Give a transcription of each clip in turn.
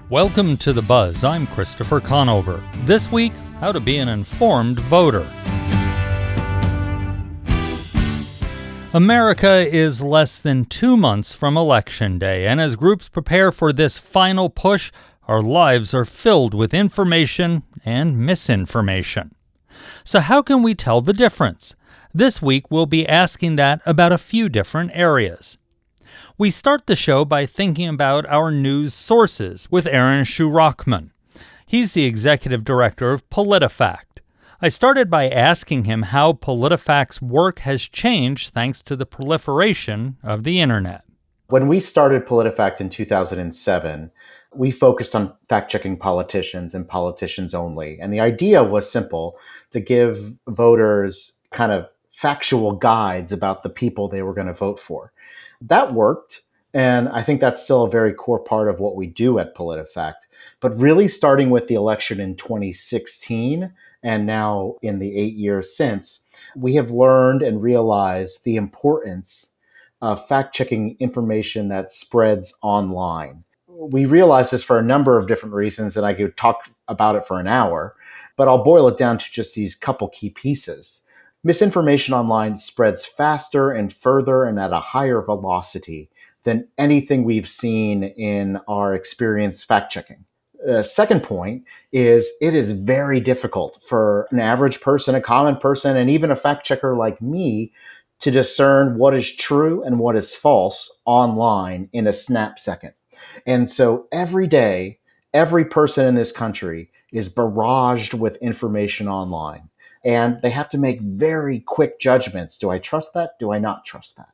Welcome to The Buzz. I'm Christopher Conover. This week, how to be an informed voter. America is less than 2 months from Election Day, and as groups prepare for this final push, our lives are filled with information and misinformation. So how can we tell the difference? This week, we'll be asking that about a few different areas. We start the show by thinking about our news sources with Aaron Shurachman. He's the executive director of PolitiFact. I started by asking him how PolitiFact's work has changed thanks to the proliferation of the internet. When we started PolitiFact in 2007, we focused on fact-checking politicians and politicians only. And the idea was simple, to give voters kind of factual guides about the people they were going to vote for. That worked, and I think that's still a very core part of what we do at PolitiFact. But really starting with the election in 2016, and now in the 8 years since, we have learned and realized the importance of fact-checking information that spreads online. We realize this for a number of different reasons, and I could talk about it for an hour, but I'll boil it down to just these couple key pieces. Misinformation online spreads faster and further and at a higher velocity than anything we've seen in our experience fact-checking. The second point is it is very difficult for an average person, a common person, and even a fact-checker like me to discern what is true and what is false online in a snap second. And so every day, every person in this country is barraged with information online. And they have to make very quick judgments. Do I trust that? Do I not trust that?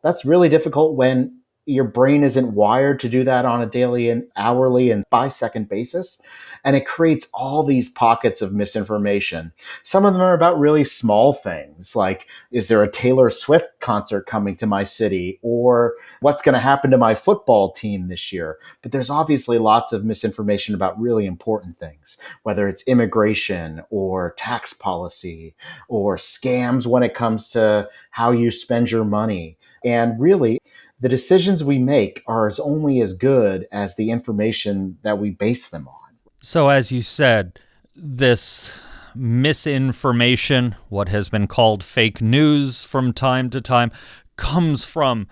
That's really difficult when your brain isn't wired to do that on a daily and hourly and by-second basis. And it creates all these pockets of misinformation. Some of them are about really small things, like, is there a Taylor Swift concert coming to my city? Or what's going to happen to my football team this year? But there's obviously lots of misinformation about really important things, whether it's immigration or tax policy or scams when it comes to how you spend your money. And really, the decisions we make are only as good as the information that we base them on. So as you said, this misinformation, what has been called fake news from time to time, comes from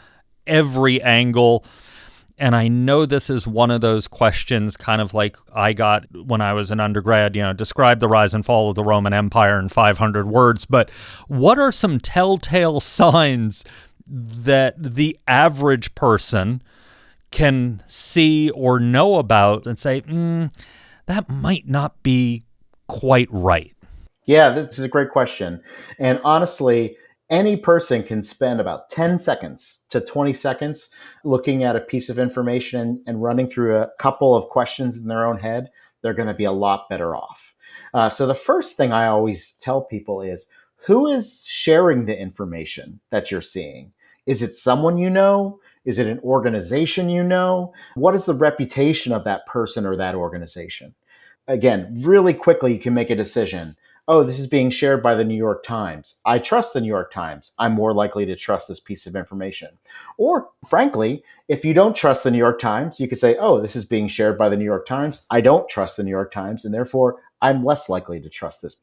every angle. And I know this is one of those questions kind of like I got when I was an undergrad, describe the rise and fall of the Roman Empire in 500 words. But what are some telltale signs that the average person can see or know about and say, that might not be quite right? Yeah, this is a great question. And honestly, any person can spend about 10 seconds to 20 seconds looking at a piece of information and running through a couple of questions in their own head. They're going to be a lot better off. So the first thing I always tell people is, who is sharing the information that you're seeing? Is it someone you know? Is it an organization you know? What is the reputation of that person or that organization? Again, really quickly, you can make a decision. Oh, this is being shared by the New York Times. I trust the New York Times. I'm more likely to trust this piece of information. Or frankly, if you don't trust the New York Times, you could say, oh, this is being shared by the New York Times. I don't trust the New York Times, and therefore I'm less likely to trust this.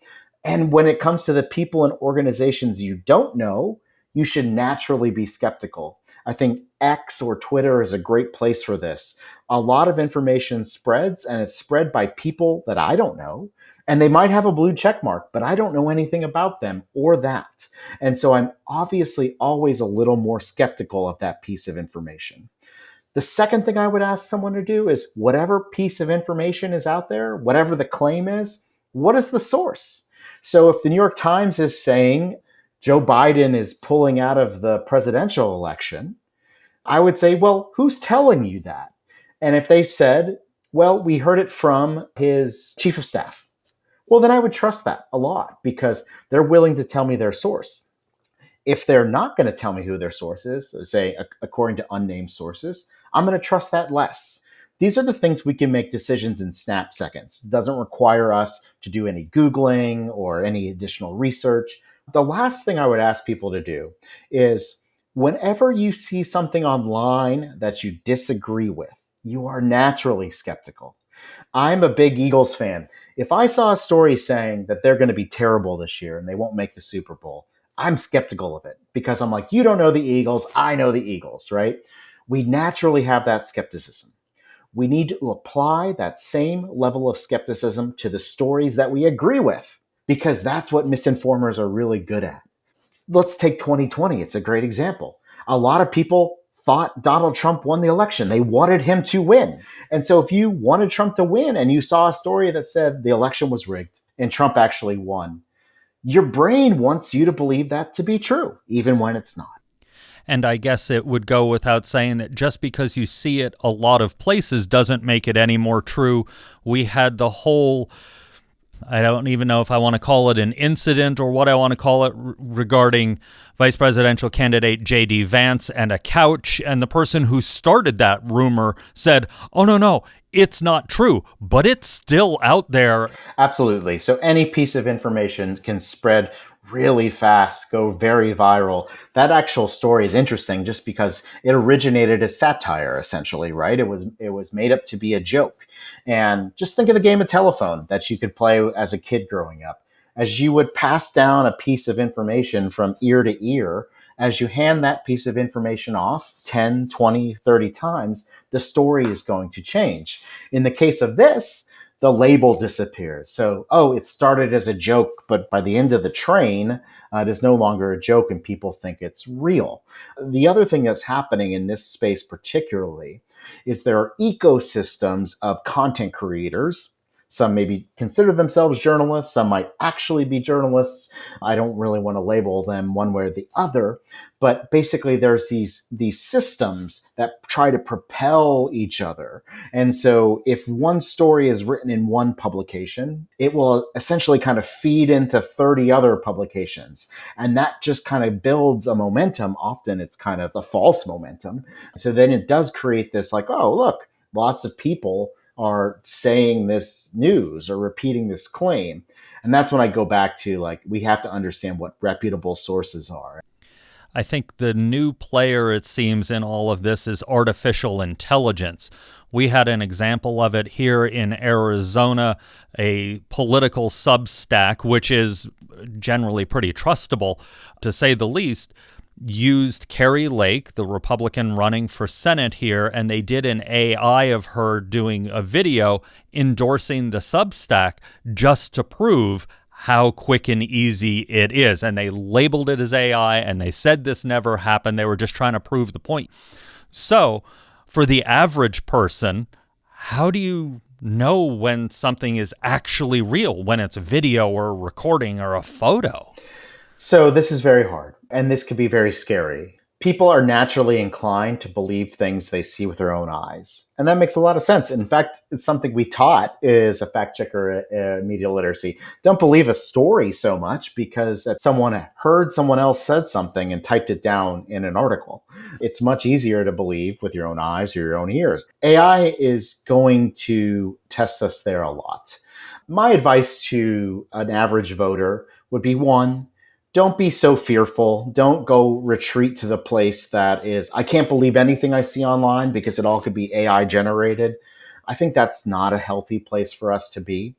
And when it comes to the people and organizations you don't know, you should naturally be skeptical. I think X or Twitter is a great place for this. A lot of information spreads, and it's spread by people that I don't know. And they might have a blue check mark, but I don't know anything about them or that. And so I'm obviously always a little more skeptical of that piece of information. The second thing I would ask someone to do is, whatever piece of information is out there, whatever the claim is, what is the source? So if the New York Times is saying Joe Biden is pulling out of the presidential election, I would say, well, who's telling you that? And if they said, well, we heard it from his chief of staff, well, then I would trust that a lot because they're willing to tell me their source. If they're not going to tell me who their source is, say, according to unnamed sources, I'm going to trust that less. These are the things we can make decisions in snap seconds. It doesn't require us to do any Googling or any additional research. The last thing I would ask people to do is, whenever you see something online that you disagree with, you are naturally skeptical. I'm a big Eagles fan. If I saw a story saying that they're going to be terrible this year and they won't make the Super Bowl, I'm skeptical of it because I'm like, you don't know the Eagles. I know the Eagles, right? We naturally have that skepticism. We need to apply that same level of skepticism to the stories that we agree with because that's what misinformers are really good at. Let's take 2020. It's a great example. A lot of people thought Donald Trump won the election. They wanted him to win. And so if you wanted Trump to win and you saw a story that said the election was rigged and Trump actually won, your brain wants you to believe that to be true, even when it's not. And I guess it would go without saying that just because you see it a lot of places doesn't make it any more true. We had the whole, I don't even know if I want to call it an incident or what I want to call it, regarding vice presidential candidate J.D. Vance and a couch. And the person who started that rumor said, oh, no, it's not true, but it's still out there. Absolutely. So any piece of information can spread really fast, go very viral. That actual story is interesting just because it originated as satire, essentially, right? It was made up to be a joke. And just think of the game of telephone that you could play as a kid growing up. As you would pass down a piece of information from ear to ear, as you hand that piece of information off 10, 20, 30 times, the story is going to change. In the case of this, the label disappears. So, it started as a joke, but by the end of the train, it is no longer a joke and people think it's real. The other thing that's happening in this space particularly is there are ecosystems of content creators. Some maybe consider themselves journalists. Some might actually be journalists. I don't really want to label them one way or the other. But basically, there's these systems that try to propel each other. And so if one story is written in one publication, it will essentially kind of feed into 30 other publications. And that just kind of builds a momentum. Often it's kind of a false momentum. So then it does create this like, oh, look, lots of people are saying this news or repeating this claim. And that's when I go back to like, we have to understand what reputable sources are. I think the new player, it seems, in all of this is artificial intelligence. We had an example of it here in Arizona, a political Substack, which is generally pretty trustable, to say the least, used Kari Lake, the Republican running for Senate here, and they did an AI of her doing a video endorsing the Substack just to prove how quick and easy it is. And they labeled it as AI, and they said this never happened. They were just trying to prove the point. So for the average person, how do you know when something is actually real, when it's video or a recording or a photo? So this is very hard, and this could be very scary. People are naturally inclined to believe things they see with their own eyes. And that makes a lot of sense. In fact, it's something we taught as a fact checker at Media Literacy. Don't believe a story so much because someone heard someone else said something and typed it down in an article. It's much easier to believe with your own eyes or your own ears. AI is going to test us there a lot. My advice to an average voter would be, one, don't be so fearful. Don't go retreat to the place that is, I can't believe anything I see online because it all could be AI generated. I think that's not a healthy place for us to be.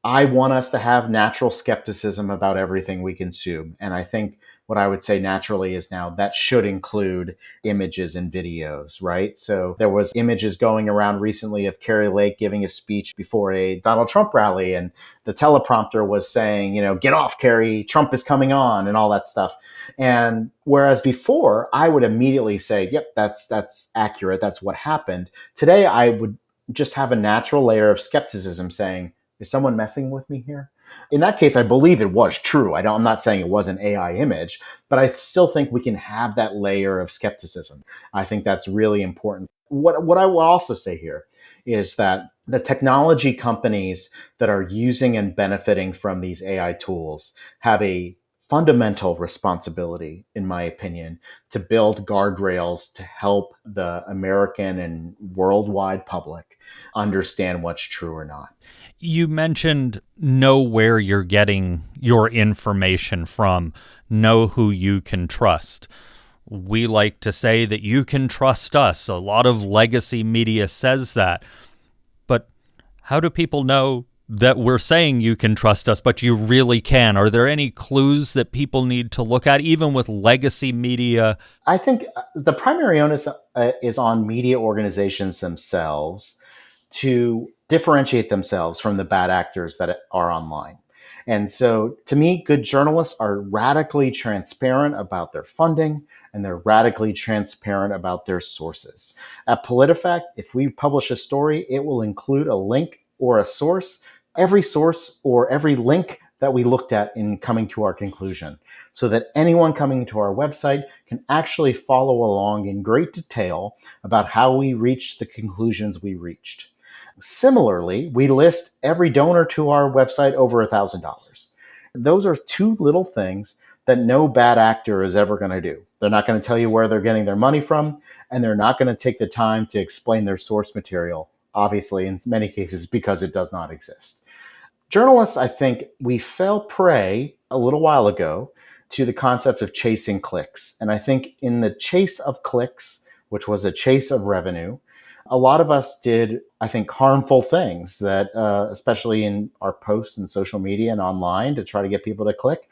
I want us to have natural skepticism about everything we consume. And I think what I would say naturally is now that should include images and videos, right? So there was images going around recently of Kari Lake giving a speech before a Donald Trump rally. And the teleprompter was saying, get off, Kari, Trump is coming on and all that stuff. And whereas before I would immediately say, yep, that's accurate. That's what happened. Today, I would just have a natural layer of skepticism saying, is someone messing with me here? In that case, I believe it was true. I'm not saying it was an AI image, but I still think we can have that layer of skepticism. I think that's really important. What I will also say here is that the technology companies that are using and benefiting from these AI tools have a fundamental responsibility, in my opinion, to build guardrails to help the American and worldwide public understand what's true or not. You mentioned know where you're getting your information from, know who you can trust. We like to say that you can trust us. A lot of legacy media says that. But how do people know that we're saying you can trust us, but you really can? Are there any clues that people need to look at, even with legacy media? I think the primary onus is on media organizations themselves to differentiate themselves from the bad actors that are online. And so to me, good journalists are radically transparent about their funding, and they're radically transparent about their sources. At PolitiFact, if we publish a story, it will include a link or a source, every source or every link that we looked at in coming to our conclusion, so that anyone coming to our website can actually follow along in great detail about how we reached the conclusions we reached. Similarly, we list every donor to our website over $1,000. Those are two little things that no bad actor is ever going to do. They're not going to tell you where they're getting their money from, and they're not going to take the time to explain their source material, obviously, in many cases, because it does not exist. Journalists, I think, we fell prey a little while ago to the concept of chasing clicks. And I think in the chase of clicks, which was a chase of revenue, a lot of us did, I think, harmful things that, especially in our posts and social media and online to try to get people to click.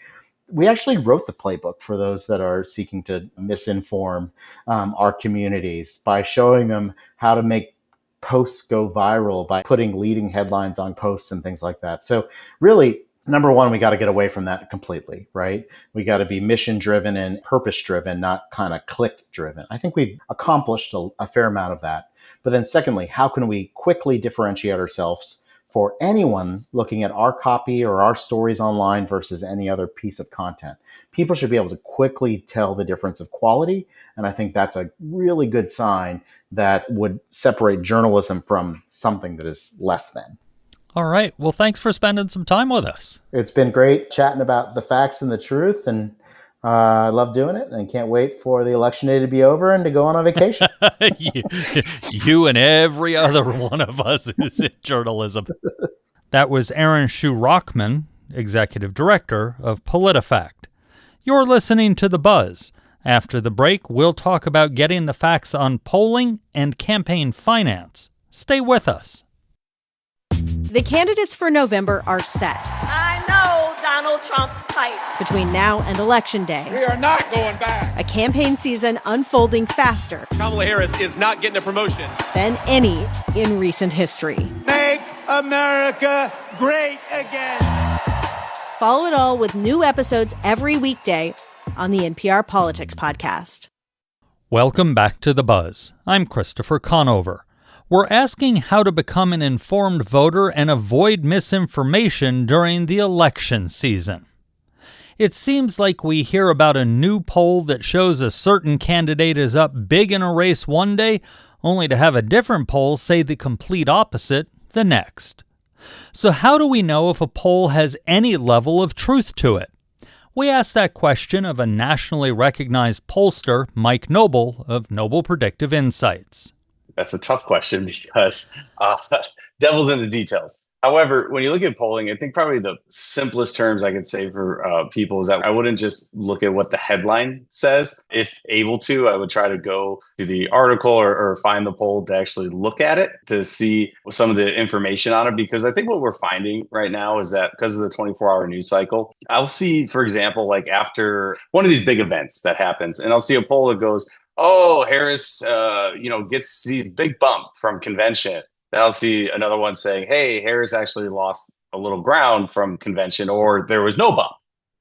We actually wrote the playbook for those that are seeking to misinform our communities by showing them how to make posts go viral by putting leading headlines on posts and things like that. So really, number one, we got to get away from that completely, right? We got to be mission driven and purpose driven, not kind of click driven. I think we've accomplished a fair amount of that. But then secondly, how can we quickly differentiate ourselves for anyone looking at our copy or our stories online versus any other piece of content? People should be able to quickly tell the difference of quality. And I think that's a really good sign that would separate journalism from something that is less than. All right. Well, thanks for spending some time with us. It's been great chatting about the facts and the truth. And I love doing it and can't wait for the election day to be over and to go on a vacation. you and every other one of us who's in journalism. That was Aaron Shue-Rockman, Executive Director of PolitiFact. You're listening to The Buzz. After the break, we'll talk about getting the facts on polling and campaign finance. Stay with us. The candidates for November are set. I know Donald Trump's type. Between now and Election Day, we are not going back. A campaign season unfolding faster. Kamala Harris is not getting a promotion Than any in recent history. Make America great again. Follow it all with new episodes every weekday on the NPR Politics Podcast. Welcome back to The Buzz. I'm Christopher Conover. We're asking how to become an informed voter and avoid misinformation during the election season. It seems like we hear about a new poll that shows a certain candidate is up big in a race one day, only to have a different poll say the complete opposite the next. So how do we know if a poll has any level of truth to it? We asked that question of a nationally recognized pollster, Mike Noble of Noble Predictive Insights. That's a tough question because devil's in the details. However, when you look at polling, I think probably the simplest terms I could say for people is that I wouldn't just look at what the headline says. If able to, I would try to go to the article or find the poll to actually look at it to see some of the information on it. Because I think what we're finding right now is that because of the 24-hour news cycle, I'll see, for example, like after one of these big events that happens, and I'll see a poll that goes, oh, Harris, gets the big bump from convention. Then I'll see another one saying, hey, Harris actually lost a little ground from convention, or there was no bump.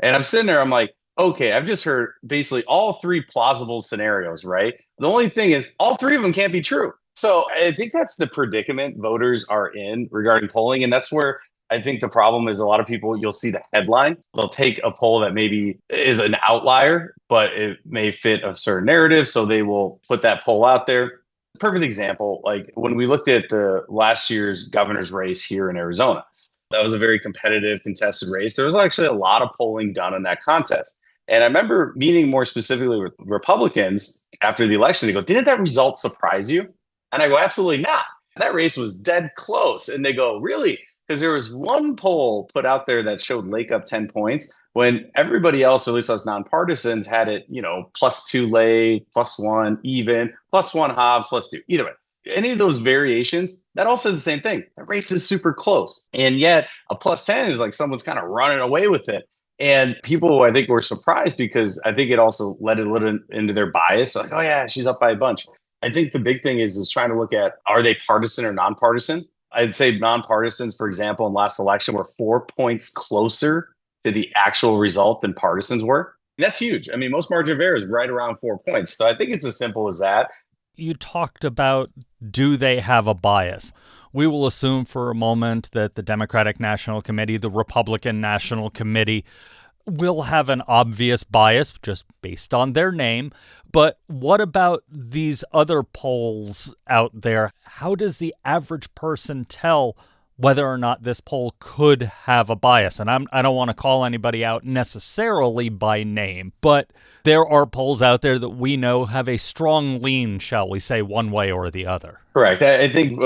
And I'm sitting there, I'm like, okay, I've just heard basically all three plausible scenarios, right? The only thing is all three of them can't be true. So I think that's the predicament voters are in regarding polling. And that's where I think the problem is a lot of people, you'll see the headline. They'll take a poll that maybe is an outlier, but it may fit a certain narrative. So they will put that poll out there. Perfect example, like when we looked at the last year's governor's race here in Arizona, that was a very competitive, contested race. There was actually a lot of polling done in that contest. And I remember meeting more specifically with Republicans after the election. They go, didn't that result surprise you? And I go, absolutely not. That race was dead close. And they go, really? because there was one poll put out there that showed Lake up 10 points when everybody else, or at least us nonpartisans, had it, +2 Lake, +1 even, +1 Hobbs, +2. Either way, any of those variations, that all says the same thing. The race is super close. And yet a +10 is like someone's kind of running away with it. And people, I think, were surprised because I think it also led a little into their bias. Like, oh, yeah, she's up by a bunch. I think the big thing is trying to look at, are they partisan or nonpartisan? I'd say nonpartisans, for example, in last election were 4 points closer to the actual result than partisans were. And that's huge. I mean, most margin of error is right around 4 points. So I think it's as simple as that. You talked about, do they have a bias? We will assume for a moment that the Democratic National Committee, the Republican National Committee, will have an obvious bias just based on their name. But what about these other polls out there? How does the average person tell whether or not this poll could have a bias? And I don't want to call anybody out necessarily by name, but there are polls out there that we know have a strong lean, shall we say, one way or the other. Correct. I think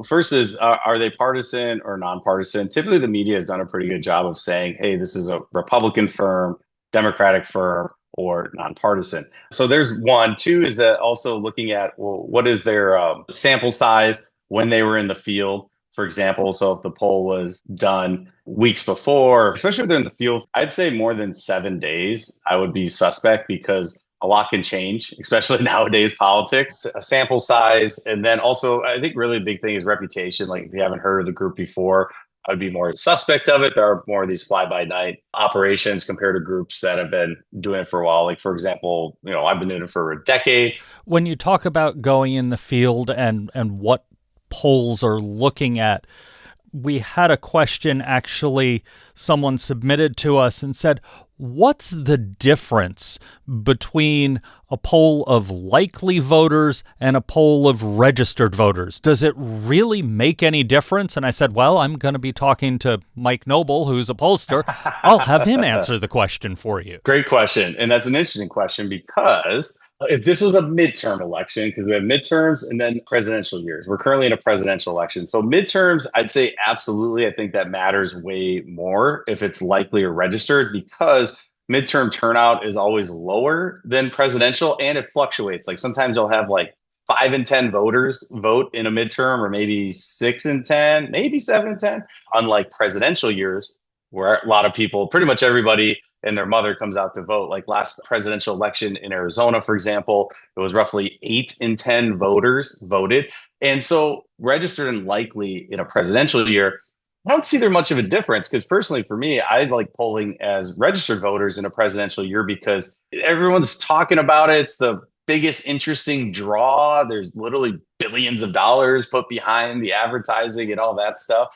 first is, are they partisan or nonpartisan? Typically, the media has done a pretty good job of saying, hey, this is a Republican firm, Democratic firm, or nonpartisan. So there's one. Two is that also looking at, well, what is their sample size when they were in the field? For example, so if the poll was done weeks before, especially if they're in the field, I'd say more than 7 days, I would be suspect because a lot can change, especially nowadays politics, a sample size. And then also, I think really the big thing is reputation. Like if you haven't heard of the group before, I would be more suspect of it. There are more of these fly-by-night operations compared to groups that have been doing it for a while. Like, for example, I've been doing it for a decade. When you talk about going in the field and what polls are looking at, we had a question actually someone submitted to us and said, what's the difference between a poll of likely voters and a poll of registered voters? Does it really make any difference? And I said, well, I'm going to be talking to Mike Noble, who's a pollster. I'll have him answer the question for you. Great question. And that's an interesting question because if this was a midterm election, because we have midterms and then presidential years, we're currently in a presidential election. So midterms, I'd say absolutely. I think that matters way more if it's likely or registered because midterm turnout is always lower than presidential and it fluctuates. Like sometimes you'll have like 5 in 10 voters vote in a midterm or maybe 6 in 10, maybe 7 in 10, unlike presidential years where a lot of people, pretty much everybody and their mother comes out to vote. Like last presidential election in Arizona, for example, it was roughly 8 in 10 voters voted. And so registered and likely in a presidential year, I don't see there much of a difference because personally for me, I like polling as registered voters in a presidential year because everyone's talking about it. It's the biggest interesting draw. There's literally billions of dollars put behind the advertising and all that stuff.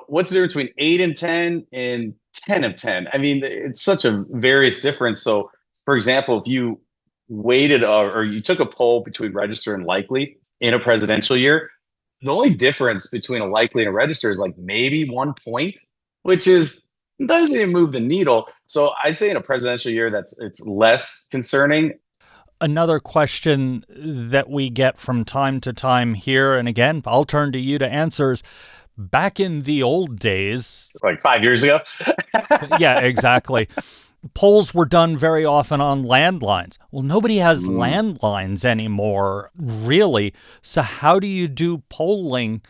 What's the difference between 8 and 10 and 10 of 10? I mean, it's such a various difference. So, for example, if you weighted or you took a poll between register and likely in a presidential year, the only difference between a likely and a register is like maybe 1 point, which doesn't even move the needle. So I'd say in a presidential year, it's less concerning. Another question that we get from time to time here, and again, I'll turn to you to answers. Back in the old days, like 5 years ago. Yeah, exactly. Polls were done very often on landlines. Well, nobody has landlines anymore, really. So how do you do polling?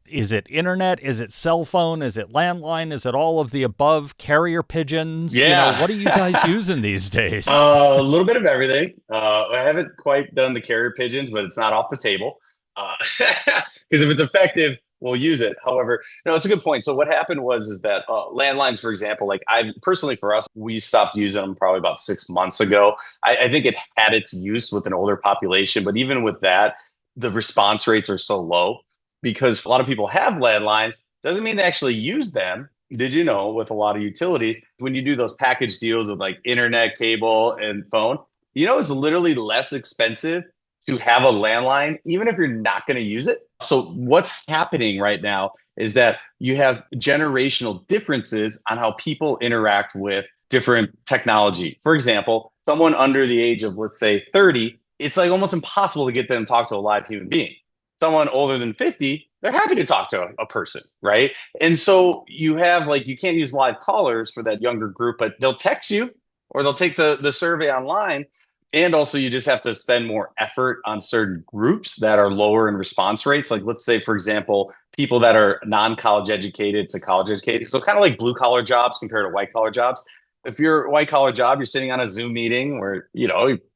Is it internet? Is it cell phone? Is it landline? Is it all of the above? Carrier pigeons? Yeah. What are you guys using these days? A little bit of everything. I haven't quite done the carrier pigeons, but it's not off the table. Because if it's effective, we'll use it. However, no, it's a good point. So what happened is that landlines, for example, like I personally for us, we stopped using them probably about 6 months ago. I think it had its use with an older population, but even with that, the response rates are so low because a lot of people have landlines. Doesn't mean they actually use them. Did you know with a lot of utilities, when you do those package deals with like internet, cable, and phone, it's literally less expensive to have a landline, even if you're not going to use it. So what's happening right now is that you have generational differences on how people interact with different technology. For example, someone under the age of, let's say, 30, it's like almost impossible to get them to talk to a live human being. Someone older than 50, they're happy to talk to a person, right? And so you have like, you can't use live callers for that younger group, but they'll text you or they'll take the survey online. And also you just have to spend more effort on certain groups that are lower in response rates. Like let's say, for example, people that are non-college educated to college educated. So kind of like blue collar jobs compared to white collar jobs. If you're a white collar job, you're sitting on a Zoom meeting where, you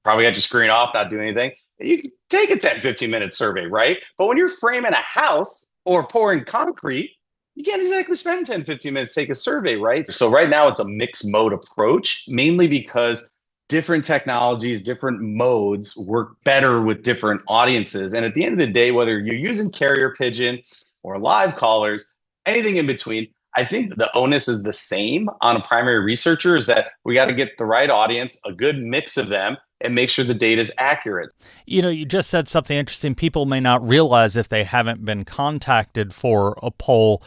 probably got your screen off, not doing anything. You can take a 10, 15-minute survey, right? But when you're framing a house or pouring concrete, you can't exactly spend 10, 15 minutes to take a survey, right? So right now it's a mixed mode approach, mainly because different technologies, different modes work better with different audiences. And at the end of the day, whether you're using carrier pigeon or live callers, anything in between, I think the onus is the same on a primary researcher, is that we got to get the right audience, a good mix of them, and make sure the data is accurate. You just said something interesting. People may not realize if they haven't been contacted for a poll,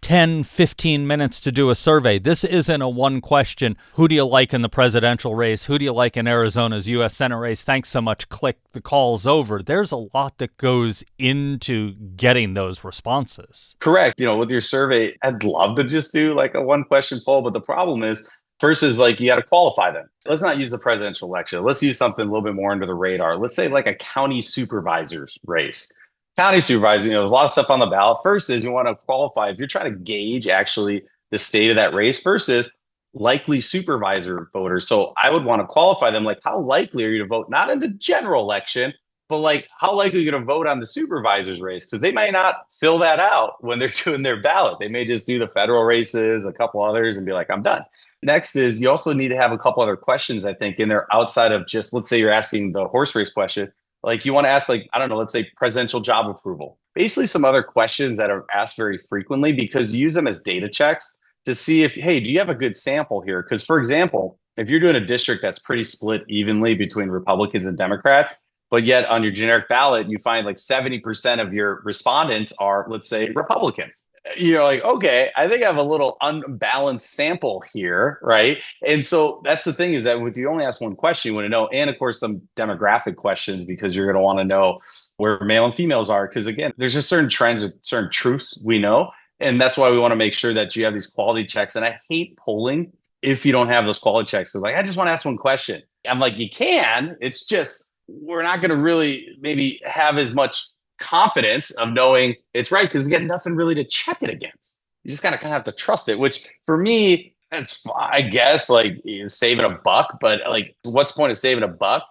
10, 15 minutes to do a survey. This isn't a one question. Who do you like in the presidential race? Who do you like in Arizona's U.S. Senate race? Thanks so much. Click, the call's over. There's a lot that goes into getting those responses. Correct. With your survey, I'd love to just do like a one question poll, but the problem is, first is like, you got to qualify them. Let's not use the presidential election. Let's use something a little bit more under the radar. Let's say like a county supervisor's race. County supervisor, there's a lot of stuff on the ballot. First is you want to qualify, if you're trying to gauge actually the state of that race, first is likely supervisor voters. So I would want to qualify them, like how likely are you to vote, not in the general election, but like how likely are you going to vote on the supervisor's race? Because they might not fill that out when they're doing their ballot. They may just do the federal races, a couple others, and be like, I'm done. Next is you also need to have a couple other questions, I think, in there outside of just, let's say you're asking the horse race question. Like you want to ask, like, I don't know, let's say presidential job approval. Basically some other questions that are asked very frequently, because you use them as data checks to see if, hey, do you have a good sample here? Because for example, if you're doing a district that's pretty split evenly between Republicans and Democrats, but yet on your generic ballot, you find like 70% of your respondents are, let's say, Republicans. You're like, okay, I think I have a little unbalanced sample here, right? And so that's the thing, is that with you only ask one question, you want to know, and of course some demographic questions, because you're going to want to know where male and females are. Because again, there's just certain trends, certain truths we know. And that's why we want to make sure that you have these quality checks. And I hate polling if you don't have those quality checks. So like, I just want to ask one question. I'm like, you can, it's just, we're not going to really maybe have as much confidence of knowing it's right, because we got nothing really to check it against. You just kind of have to trust it, which for me, it's, I guess, like saving a buck, but like, what's the point of saving a buck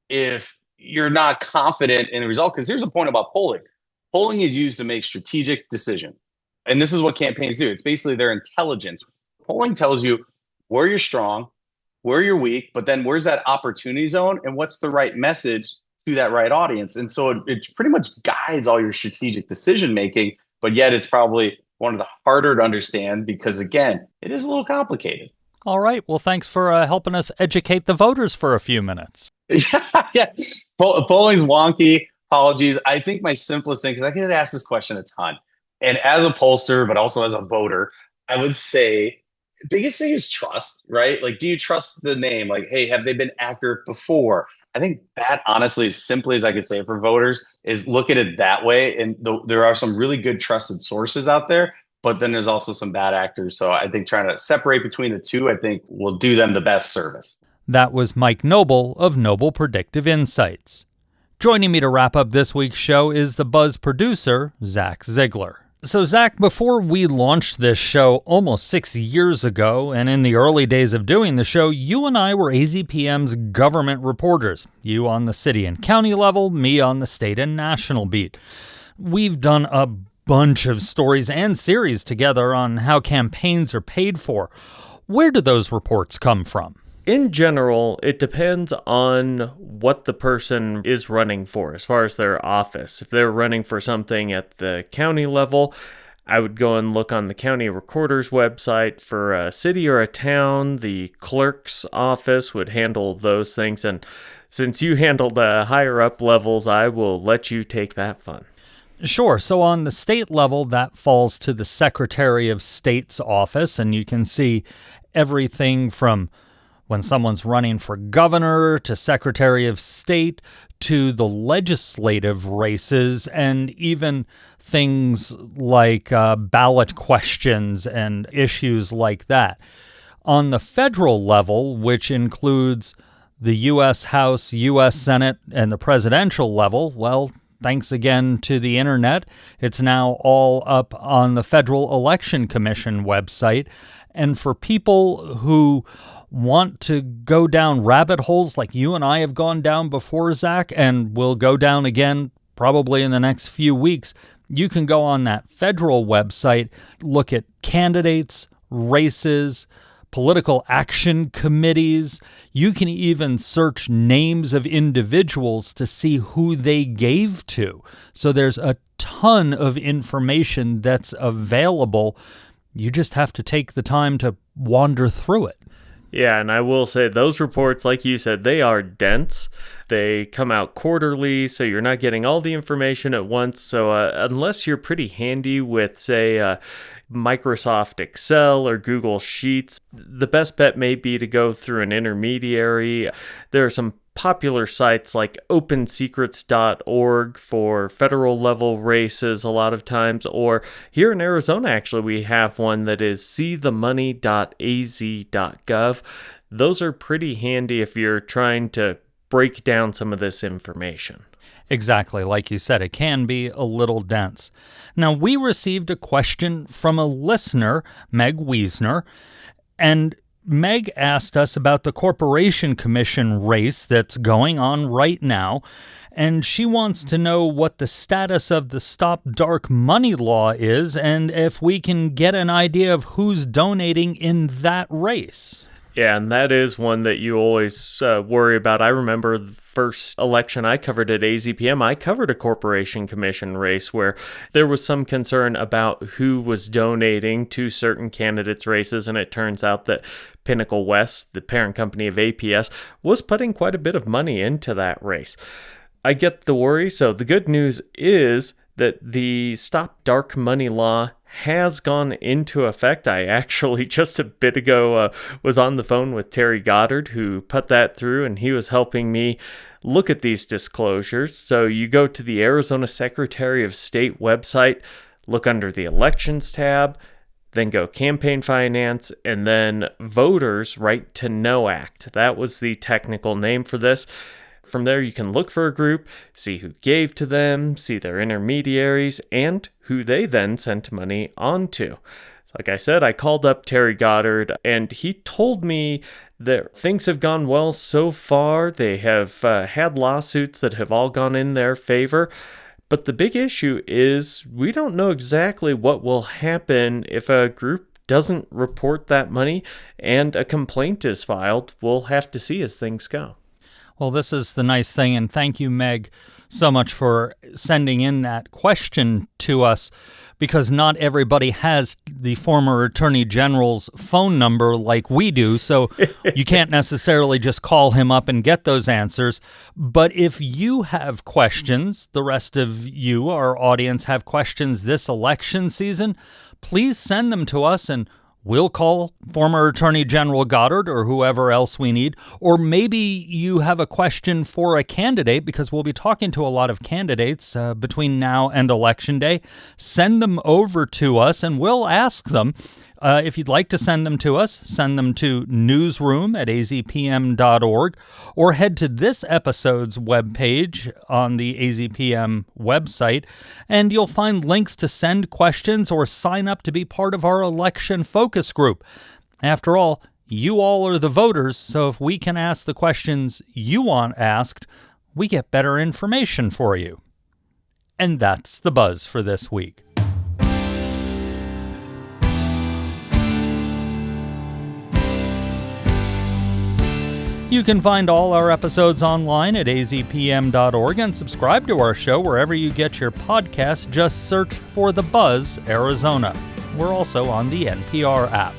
if you're not confident in the result? Because here's the point about polling. Polling is used to make strategic decisions. And this is what campaigns do. It's basically their intelligence. Polling tells you where you're strong, where you're weak, but then where's that opportunity zone and what's the right message to that right audience. And so it pretty much guides all your strategic decision making, but yet it's probably one of the harder to understand because, again, it is a little complicated. All right. Well, thanks for helping us educate the voters for a few minutes. Yeah. Polling's wonky. Apologies. I think my simplest thing, because I get asked this question a ton, and as a pollster, but also as a voter, I would say the biggest thing is trust, right? Like, do you trust the name? Like, hey, have they been accurate before? I think that, honestly, as simply as I could say for voters, is look at it that way. And there are some really good trusted sources out there, but then there's also some bad actors. So I think trying to separate between the two, I think will do them the best service. That was Mike Noble of Noble Predictive Insights. Joining me to wrap up this week's show is the Buzz producer, Zach Ziegler. So, Zach, before we launched this show almost 6 years ago, and in the early days of doing the show, you and I were AZPM's government reporters. You on the city and county level, me on the state and national beat. We've done a bunch of stories and series together on how campaigns are paid for. Where do those reports come from? In general, it depends on what the person is running for as far as their office. If they're running for something at the county level, I would go and look on the county recorder's website. For a city or a town, the clerk's office would handle those things. And since you handle the higher up levels, I will let you take that fun. Sure. So on the state level, that falls to the Secretary of State's office, and you can see everything from when someone's running for governor, to Secretary of State, to the legislative races, and even things like ballot questions and issues like that. On the federal level, which includes the U.S. House, U.S. Senate, and the presidential level, well, thanks again to the internet, it's now all up on the Federal Election Commission website. And for people who want to go down rabbit holes like you and I have gone down before, Zach, and will go down again probably in the next few weeks, you can go on that federal website, look at candidates, races, political action committees. You can even search names of individuals to see who they gave to. So there's a ton of information that's available. You just have to take the time to wander through it. Yeah, and I will say those reports, like you said, they are dense. They come out quarterly, so you're not getting all the information at once. So unless you're pretty handy with, say, Microsoft Excel or Google Sheets, the best bet may be to go through an intermediary. There are some popular sites like opensecrets.org for federal level races a lot of times, or here in Arizona, actually, we have one that is seethemoney.az.gov. Those are pretty handy if you're trying to break down some of this information. Exactly. Like you said, it can be a little dense. Now, we received a question from a listener, Meg Wiesner, and Meg asked us about the Corporation Commission race that's going on right now, and she wants to know what the status of the Stop Dark Money law is and if we can get an idea of who's donating in that race. Yeah, and that is one that you always worry about. I remember the first election I covered at AZPM, I covered a Corporation Commission race where there was some concern about who was donating to certain candidates' races, and it turns out that Pinnacle West, the parent company of APS, was putting quite a bit of money into that race. I get the worry. So the good news is that the Stop Dark Money law has gone into effect. I actually just a bit ago was on the phone with Terry Goddard, who put that through, and he was helping me look at these disclosures. So you go to the Arizona Secretary of State website, look under the Elections tab, then go Campaign Finance, and then Voters Right to Know Act. That was the technical name for this. From there, you can look for a group, see who gave to them, see their intermediaries, and who they then sent money on to. Like I said, I called up Terry Goddard, and he told me that things have gone well so far. They have had lawsuits that have all gone in their favor. But the big issue is we don't know exactly what will happen if a group doesn't report that money and a complaint is filed. We'll have to see as things go. Well, this is the nice thing, and thank you, Meg, so much for sending in that question to us, because not everybody has the former Attorney General's phone number like we do, so you can't necessarily just call him up and get those answers. But if you have questions, the rest of you, our audience, have questions this election season, please send them to us, and we'll call former Attorney General Goddard or whoever else we need. Or maybe you have a question for a candidate, because we'll be talking to a lot of candidates between now and Election Day. Send them over to us and we'll ask them. If you'd like to send them to us, send them to newsroom@azpm.org, or head to this episode's webpage on the AZPM website, and you'll find links to send questions or sign up to be part of our election focus group. After all, you all are the voters, so if we can ask the questions you want asked, we get better information for you. And that's the buzz for this week. You can find all our episodes online at azpm.org and subscribe to our show wherever you get your podcasts. Just search for The Buzz Arizona. We're also on the NPR app.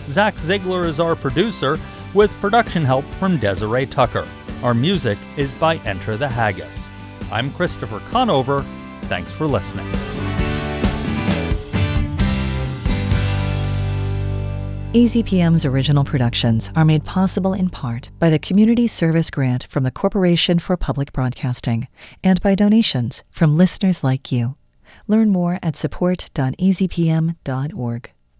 Zach Ziegler is our producer, with production help from Desiree Tucker. Our music is by Enter the Haggis. I'm Christopher Conover. Thanks for listening. EZPM's original productions are made possible in part by the Community Service Grant from the Corporation for Public Broadcasting and by donations from listeners like you. Learn more at support.ezpm.org.